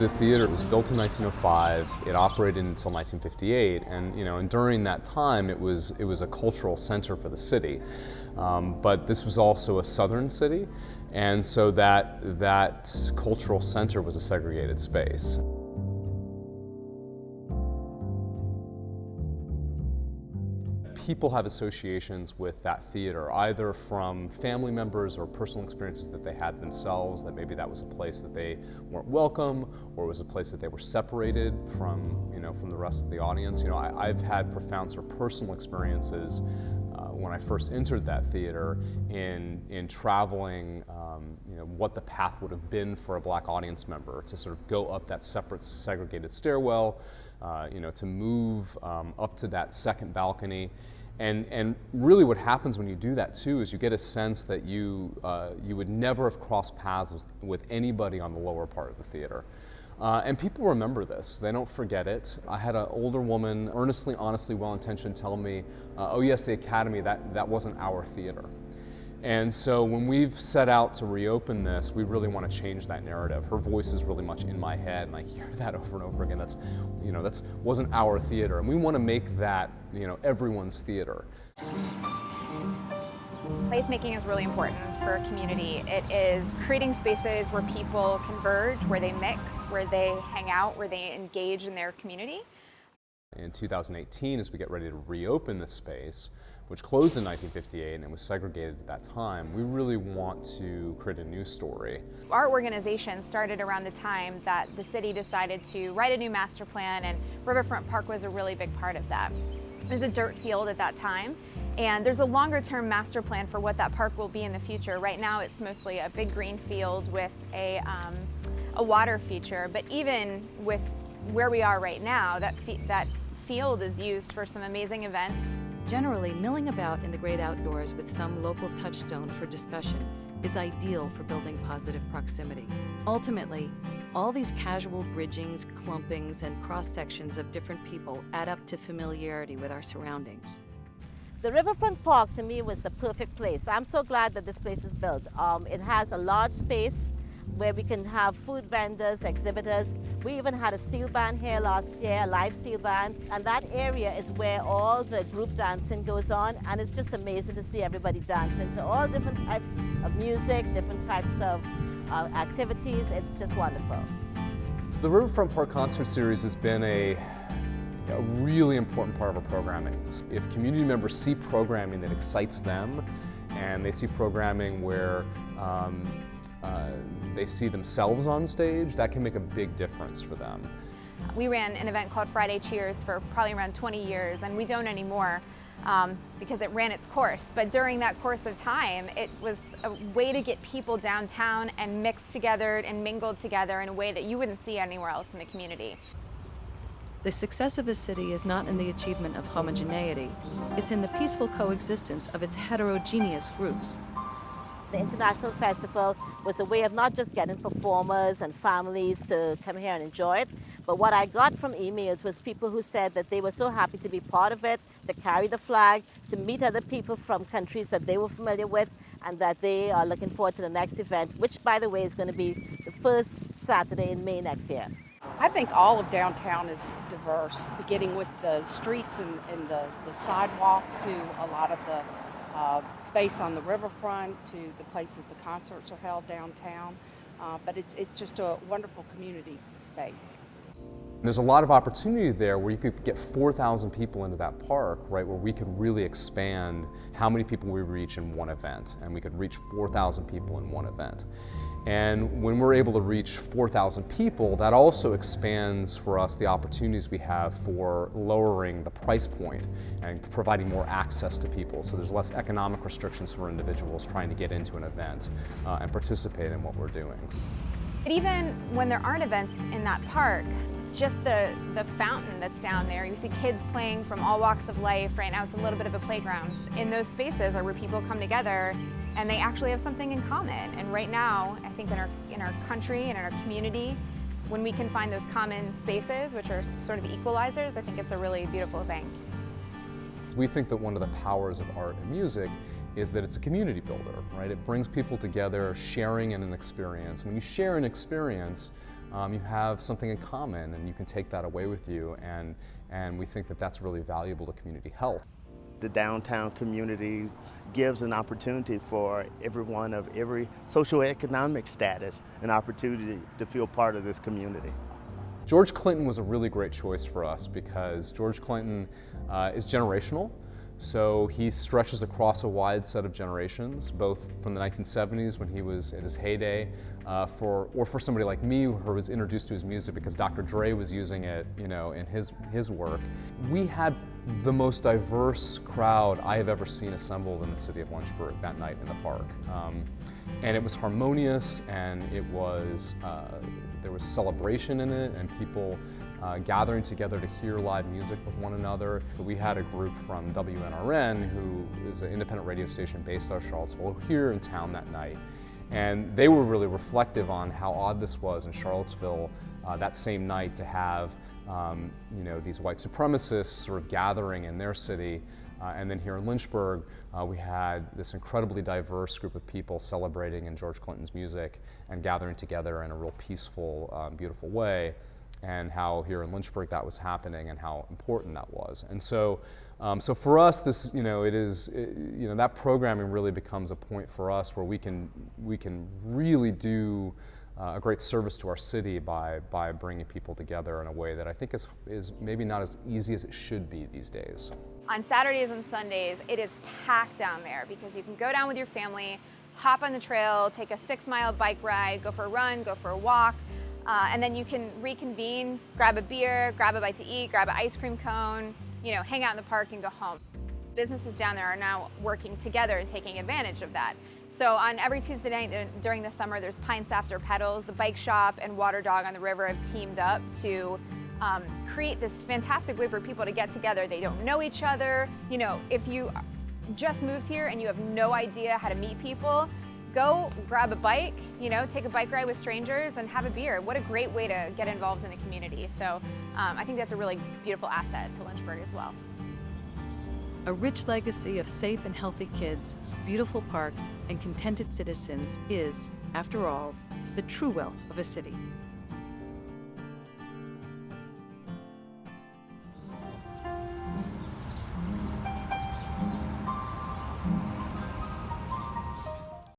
The theater was built in 1905. It operated until 1958, and during that time, it was a cultural center for the city. But this was also a southern city, and so that cultural center was a segregated space. People have associations with that theater, either from family members or personal experiences that they had themselves, that maybe that was a place that they weren't welcome, or it was a place that they were separated from the rest of the audience. I've had profound sort of personal experiences when I first entered that theater in traveling, what the path would have been for a black audience member to sort of go up that separate segregated stairwell, to move up to that second balcony. And really what happens when you do that too is you get a sense that you would never have crossed paths with anybody on the lower part of the theater. And people remember this, they don't forget it. I had an older woman, earnestly, honestly, well-intentioned, tell me, oh yes, the Academy, that wasn't our theater. And so when we've set out to reopen this, we really want to change that narrative. Her voice is really much in my head, and I hear that over and over again. That wasn't our theater, and we want to make that, everyone's theater. Placemaking is really important for a community. It is creating spaces where people converge, where they mix, where they hang out, where they engage in their community. In 2018, as we get ready to reopen this space, which closed in 1958 and it was segregated at that time, we really want to create a new story. Our organization started around the time that the city decided to write a new master plan, and Riverfront Park was a really big part of that. It was a dirt field at that time, and there's a longer-term master plan for what that park will be in the future. Right now it's mostly a big green field with a water feature, but even with where we are right now, that field is used for some amazing events. Generally, milling about in the great outdoors with some local touchstone for discussion is ideal for building positive proximity. Ultimately, all these casual bridgings, clumpings, and cross-sections of different people add up to familiarity with our surroundings. The Riverfront Park, to me, was the perfect place. I'm so glad that this place is built. It has a large space where we can have food vendors, exhibitors. We even had a steel band here last year, a live steel band, and that area is where all the group dancing goes on, and it's just amazing to see everybody dancing to all different types of music, different types of activities. It's just wonderful. The Riverfront Park Concert Series has been a really important part of our programming. If community members see programming that excites them, and they see programming where they see themselves on stage, that can make a big difference for them. We ran an event called Friday Cheers for probably around 20 years, and we don't anymore because it ran its course. But during that course of time, it was a way to get people downtown and mixed together and mingled together in a way that you wouldn't see anywhere else in the community. The success of a city is not in the achievement of homogeneity, it's in the peaceful coexistence of its heterogeneous groups. The International Festival was a way of not just getting performers and families to come here and enjoy it, but what I got from emails was people who said that they were so happy to be part of it, to carry the flag, to meet other people from countries that they were familiar with, and that they are looking forward to the next event, which, by the way, is going to be the first Saturday in May next year. I think all of downtown is diverse, beginning with the streets and the sidewalks to a lot of the space on the riverfront, to the places the concerts are held downtown. But it's just a wonderful community space. There's a lot of opportunity there where you could get 4,000 people into that park, right, where we could really expand how many people we reach in one event, and we could reach 4,000 people in one event. And when we're able to reach 4,000 people, that also expands for us the opportunities we have for lowering the price point and providing more access to people. So there's less economic restrictions for individuals trying to get into an event and participate in what we're doing. But even when there aren't events in that park, just the fountain that's down there, you see kids playing from all walks of life. Right now it's a little bit of a playground. In those spaces are where people come together and they actually have something in common. And right now, I think in our country and in our community, when we can find those common spaces, which are sort of equalizers, I think it's a really beautiful thing. We think that one of the powers of art and music is that it's a community builder, right? It brings people together, sharing in an experience. When you share an experience, you have something in common and you can take that away with you, and we think that that's really valuable to community health. The downtown community gives an opportunity for everyone of every socioeconomic status an opportunity to feel part of this community. George Clinton was a really great choice for us because George Clinton is generational. So he stretches across a wide set of generations, both from the 1970s when he was in his heyday, or for somebody like me who was introduced to his music because Dr. Dre was using it, in his work. We had the most diverse crowd I have ever seen assembled in the city of Lynchburg that night in the park. And it was harmonious, and it was there was celebration in it, and people gathering together to hear live music with one another. We had a group from WNRN, who is an independent radio station based out of Charlottesville, here in town that night. And they were really reflective on how odd this was in Charlottesville that same night to have these white supremacists sort of gathering in their city. And then here in Lynchburg, we had this incredibly diverse group of people celebrating in George Clinton's music and gathering together in a real peaceful, beautiful way, and how here in Lynchburg that was happening and how important that was. And so, so for us, this, that programming really becomes a point for us where we can really do a great service to our city by bringing people together in a way that I think is maybe not as easy as it should be these days. On Saturdays and Sundays, it is packed down there because you can go down with your family, hop on the trail, take a 6-mile bike ride, go for a run, go for a walk, and then you can reconvene, grab a beer, grab a bite to eat, grab an ice cream cone, hang out in the park and go home. Businesses down there are now working together and taking advantage of that. So on every Tuesday night during the summer, there's Pints After Pedals. The Bike Shop and Water Dog on the River have teamed up to create this fantastic way for people to get together. They don't know each other. If you just moved here and you have no idea how to meet people, go grab a bike, take a bike ride with strangers and have a beer. What a great way to get involved in the community. So I think that's a really beautiful asset to Lynchburg as well. A rich legacy of safe and healthy kids, beautiful parks, and contented citizens is, after all, the true wealth of a city.